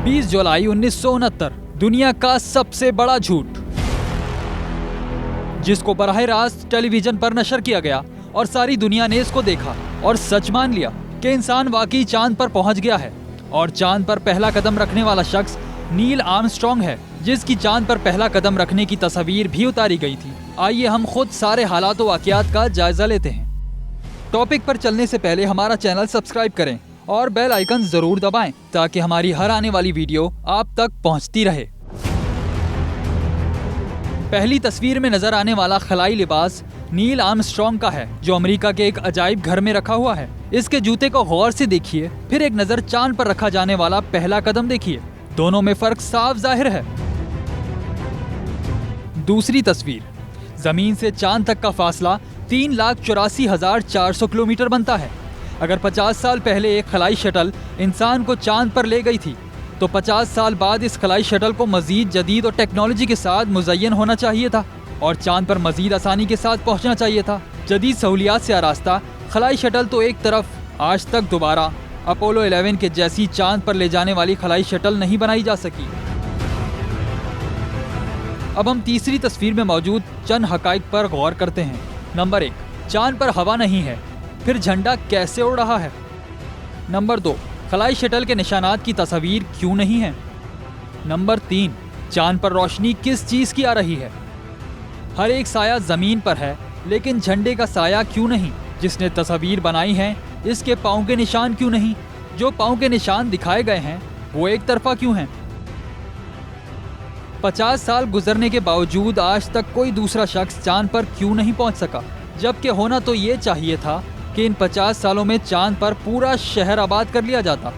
20 जुलाई 1969 दुनिया का सबसे बड़ा झूठ, जिसको बराह रास्त टेलीविजन पर नशर किया गया और सारी दुनिया ने इसको देखा और सच मान लिया कि इंसान वाकई चांद पर पहुंच गया है और चांद पर पहला कदम रखने वाला शख्स नील आर्मस्ट्रॉन्ग है, जिसकी चांद पर पहला कदम रखने की तस्वीर भी उतारी गई थी। आइए हम खुद सारे हालात व वाकयात का जायजा लेते हैं। टॉपिक पर चलने से पहले हमारा चैनल सब्सक्राइब करें और बेल आइकन जरूर दबाएं ताकि हमारी हर आने वाली वीडियो आप तक पहुंचती रहे। पहली तस्वीर में नजर आने वाला खलाई लिबास नील आर्मस्ट्रॉन्ग का है, जो अमेरिका के एक अजायब घर में रखा हुआ है। इसके जूते को गौर से देखिए, फिर एक नजर चांद पर रखा जाने वाला पहला कदम देखिए, दोनों में फर्क साफ जाहिर है। दूसरी तस्वीर, जमीन से चांद तक का फासला 3,84,400 किलोमीटर बनता है। अगर 50 साल पहले एक खलाई शटल इंसान को चांद पर ले गई थी, तो 50 साल बाद इस खलाई शटल को मजीद जदीद और टेक्नोलॉजी के साथ मुज़य्यन होना चाहिए था और चांद पर मजीद आसानी के साथ पहुंचना चाहिए था। जदीद सहूलियात से आरास्ता खलाई शटल तो एक तरफ, आज तक दोबारा अपोलो 11 के जैसी चांद पर ले जाने वाली खलाई शटल नहीं बनाई जा सकी। अब हम तीसरी तस्वीर में मौजूद चंद हकाइक पर गौर करते हैं। नंबर 1, चांद पर हवा नहीं है, फिर झंडा कैसे उड़ रहा है? नंबर 2, खलाई शटल के निशानात की तस्वीर क्यों नहीं है? नंबर 3, चांद पर रोशनी किस चीज की आ रही है? हर एक साया जमीन पर है, लेकिन झंडे का साया क्यों नहीं? जिसने तस्वीर बनाई है, इसके पाँव के निशान क्यों नहीं? जो पाँव के निशान दिखाए गए हैं वो एक तरफा क्यों हैं? 50 साल गुजरने के बावजूद आज तक कोई दूसरा शख्स चांद पर क्यों नहीं पहुंच सका? जबकि होना तो ये चाहिए था कि इन 50 सालों में चांद पर पूरा शहर आबाद कर लिया जाता।